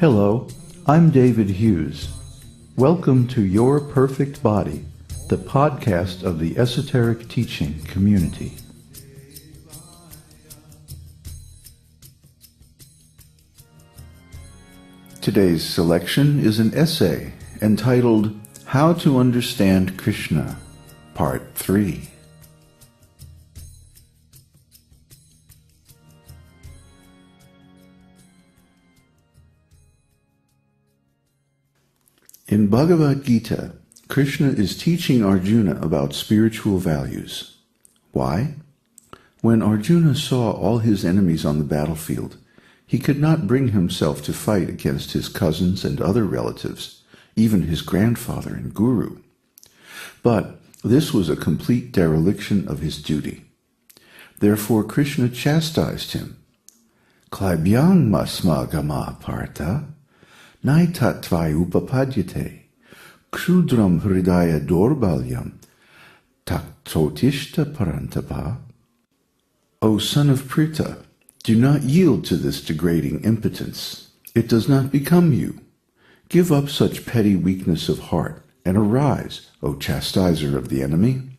Hello, I'm David Hughes. Welcome to Your Perfect Body, the podcast of the Esoteric Teaching Community. Today's selection is an essay entitled How to Understand Kṛṣṇa, Part 3. In Bhagavad-gita, Kṛṣṇa is teaching Arjuna about spiritual values. Why? When Arjuna saw all his enemies on the battlefield, he could not bring himself to fight against his cousins and other relatives, even his grandfather and guru. But this was a complete dereliction of his duty. Therefore Kṛṣṇa chastised him. Klaibyam masma gamah partha, naitat tvayy upapadyate, ksudram hrdaya-daurbalyam, taktvottistha parantapa. O son of Prtha, do not yield to this degrading impotence. It does not become you. Give up such petty weakness of heart, and arise, O chastiser of the enemy.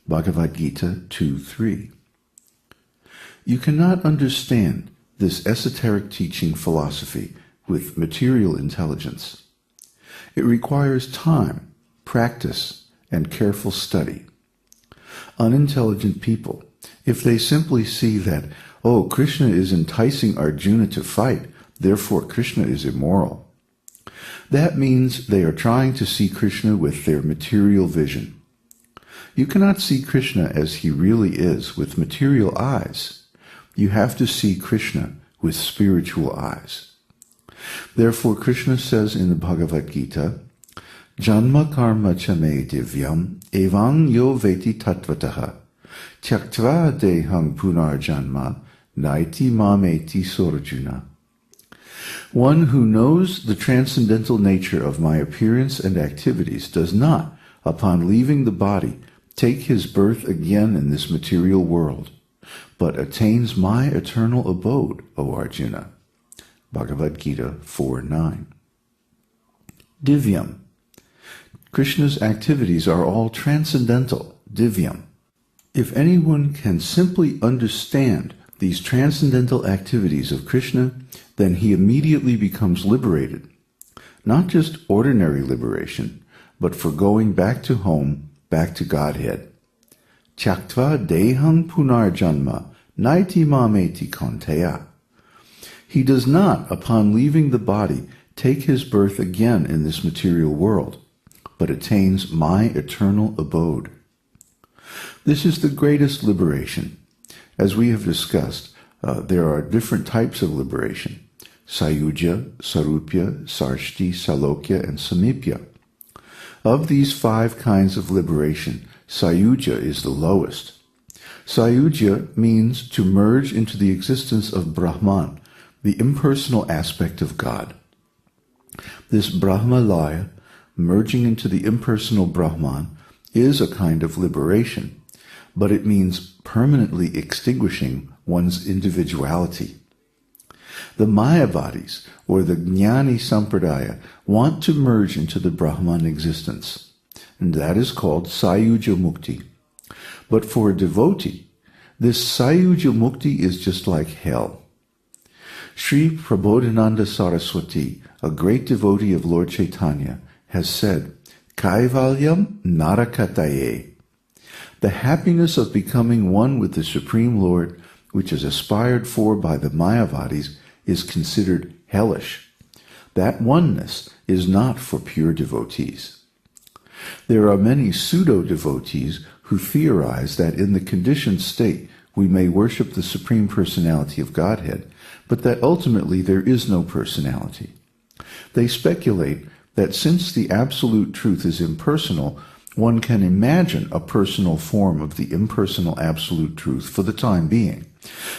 Bhagavad-gita 2:3. You cannot understand this esoteric teaching philosophy with material intelligence. It requires time, practice, and careful study. Unintelligent people, if they simply see that, oh, Kṛṣṇa is enticing Arjuna to fight, therefore Kṛṣṇa is immoral, that means they are trying to see Kṛṣṇa with their material vision. You cannot see Kṛṣṇa as he really is with material eyes. You have to see Kṛṣṇa with spiritual eyes. Therefore Kṛṣṇa says in the Bhagavad-gita, Janma karma chame divyam evang yo veti tattvattha taktvotistha punarjanma naitat mameti Arjuna. One who knows the transcendental nature of my appearance and activities does not, upon leaving the body, take his birth again in this material world, but attains my eternal abode, O Arjuna. Bhagavad-gita 4:9. Divyam. Kṛṣṇa's activities are all transcendental, divyam. If anyone can simply understand these transcendental activities of Kṛṣṇa, then he immediately becomes liberated. Not just ordinary liberation, but for going back to home, back to Godhead. Taktvottistha punarjanma naitat mameti Arjuna. He does not, upon leaving the body, take his birth again in this material world, but attains my eternal abode. This is the greatest liberation. As we have discussed, there are different types of liberation: sayujya, sarupya, sarshti, salokya, and samipya. Of these 5 kinds of liberation, sayujya is the lowest. Sayujya means to merge into the existence of Brahman, the impersonal aspect of God. This Brahmalaya, merging into the impersonal Brahman, is a kind of liberation, but it means permanently extinguishing one's individuality. The Mayavadis, or the Jnani Sampradaya, want to merge into the Brahman existence, and that is called Sayujya Mukti. But for a devotee, this Sayujya Mukti is just like hell. Sri Prabodhananda Saraswati, a great devotee of Lord Chaitanya, has said, Kaivalyam narakataye. The happiness of becoming one with the Supreme Lord, which is aspired for by the Mayavadis, is considered hellish. That oneness is not for pure devotees. There are many pseudo-devotees who theorize that in the conditioned state we may worship the Supreme Personality of Godhead, but that ultimately there is no personality. They speculate that since the absolute truth is impersonal, one can imagine a personal form of the impersonal absolute truth for the time being.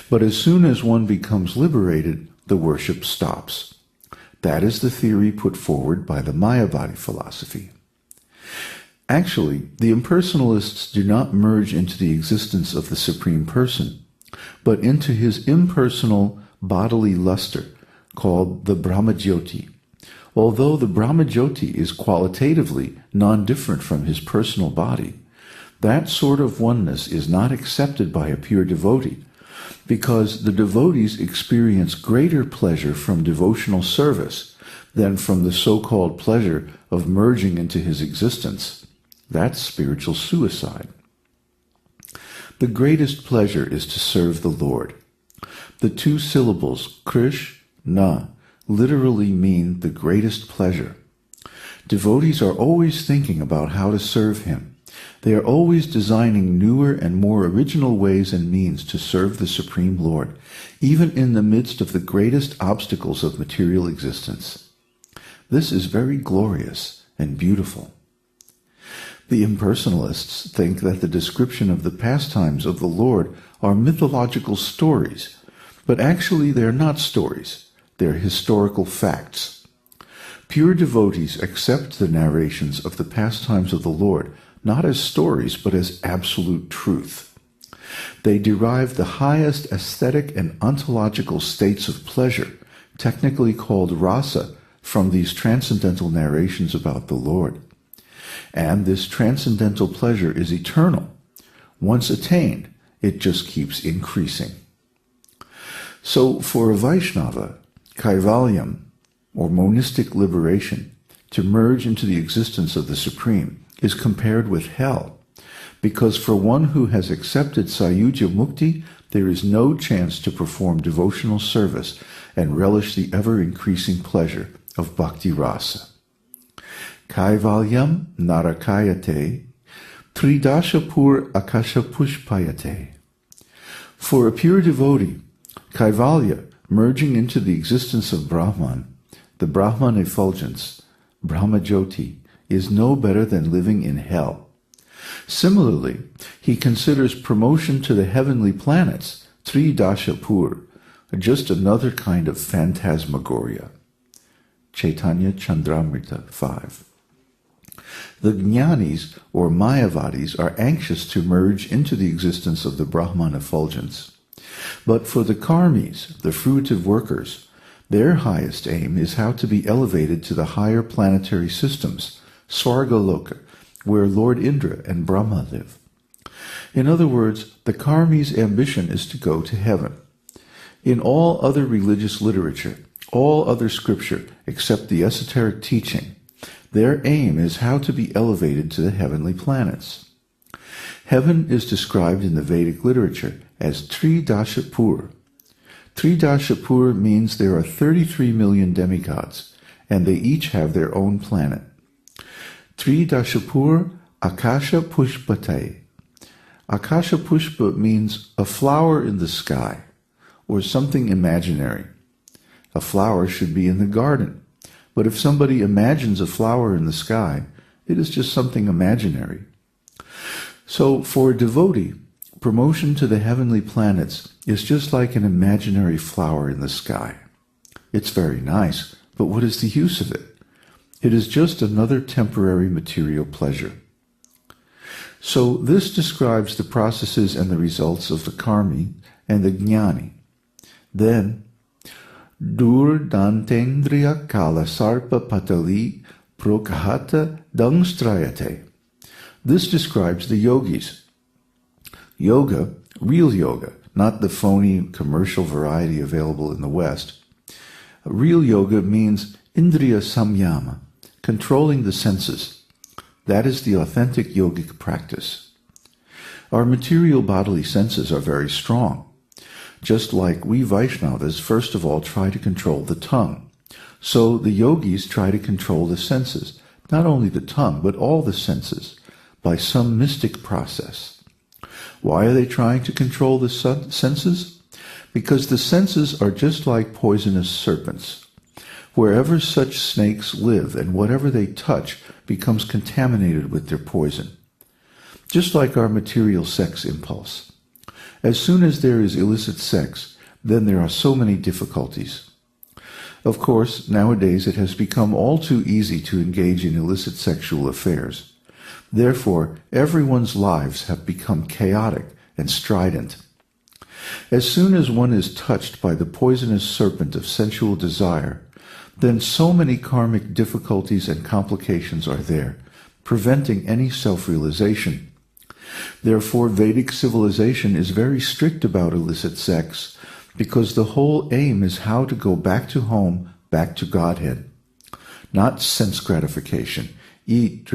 But as soon as one becomes liberated, the worship stops. That is the theory put forward by the Mayavadi philosophy. Actually, the impersonalists do not merge into the existence of the Supreme Person, but into his impersonal bodily luster, called the Brahmajyoti. Although the Brahmajyoti is qualitatively non-different from his personal body, that sort of oneness is not accepted by a pure devotee, because the devotees experience greater pleasure from devotional service than from the so-called pleasure of merging into his existence. That's spiritual suicide. The greatest pleasure is to serve the Lord. The two syllables Kṛṣṇa literally mean the greatest pleasure. Devotees are always thinking about how to serve him. They are always designing newer and more original ways and means to serve the Supreme Lord, even in the midst of the greatest obstacles of material existence. This is very glorious and beautiful. The impersonalists think that the description of the pastimes of the Lord are mythological stories, but actually they are not stories. They are historical facts. Pure devotees accept the narrations of the pastimes of the Lord not as stories, but as absolute truth. They derive the highest aesthetic and ontological states of pleasure, technically called rasa, from these transcendental narrations about the Lord. And this transcendental pleasure is eternal. Once attained, it just keeps increasing. So for a Vaishnava, kaivalyam, or monistic liberation, to merge into the existence of the Supreme, is compared with hell, because for one who has accepted sayuja mukti, there is no chance to perform devotional service and relish the ever-increasing pleasure of bhakti rasa. Kaivalyam narakayate, tridashapur akashapushpayate. For a pure devotee, kaivalya, merging into the existence of Brahman, the Brahman effulgence, Brahmajyoti, is no better than living in hell. Similarly, he considers promotion to the heavenly planets, Tridashapur, just another kind of phantasmagoria. Chaitanya Chandramrita 5. The Jnanis, or Mayavadis, are anxious to merge into the existence of the Brahman effulgence. But for the Karmis, the fruitive workers, their highest aim is how to be elevated to the higher planetary systems, Svargaloka, where Lord Indra and Brahma live. In other words, the Karmi's ambition is to go to heaven. In all other religious literature, all other scripture except the esoteric teaching, their aim is how to be elevated to the heavenly planets. Heaven is described in the Vedic literature as Tridashapur. Tridashapur means there are 33 million demigods, and they each have their own planet. Tridashapur Akasha Pushpate. Akasha Pushpa means a flower in the sky, or something imaginary. A flower should be in the garden, but if somebody imagines a flower in the sky, it is just something imaginary. So for a devotee, promotion to the heavenly planets is just like an imaginary flower in the sky. It's very nice, but what is the use of it? It is just another temporary material pleasure. So this describes the processes and the results of the karmi and the jnani. Then, dur dantendriya kala sarpa patali prokahata dangstrayate. This describes the yogis. Yoga, real yoga, not the phony commercial variety available in the West. Real yoga means indriya samyama, controlling the senses. That is the authentic yogic practice. Our material bodily senses are very strong. Just like we Vaishnavas first of all try to control the tongue, so the yogis try to control the senses, not only the tongue, but all the senses, by some mystic process. Why are they trying to control the senses? Because the senses are just like poisonous serpents. Wherever such snakes live and whatever they touch becomes contaminated with their poison. Just like our material sex impulse. As soon as there is illicit sex, then there are so many difficulties. Of course, nowadays it has become all too easy to engage in illicit sexual affairs. Therefore, everyone's lives have become chaotic and strident. As soon as one is touched by the poisonous serpent of sensual desire, then so many karmic difficulties and complications are there, preventing any self-realization. Therefore, Vedic civilization is very strict about illicit sex, because the whole aim is how to go back to home, back to Godhead. Not sense gratification, eat,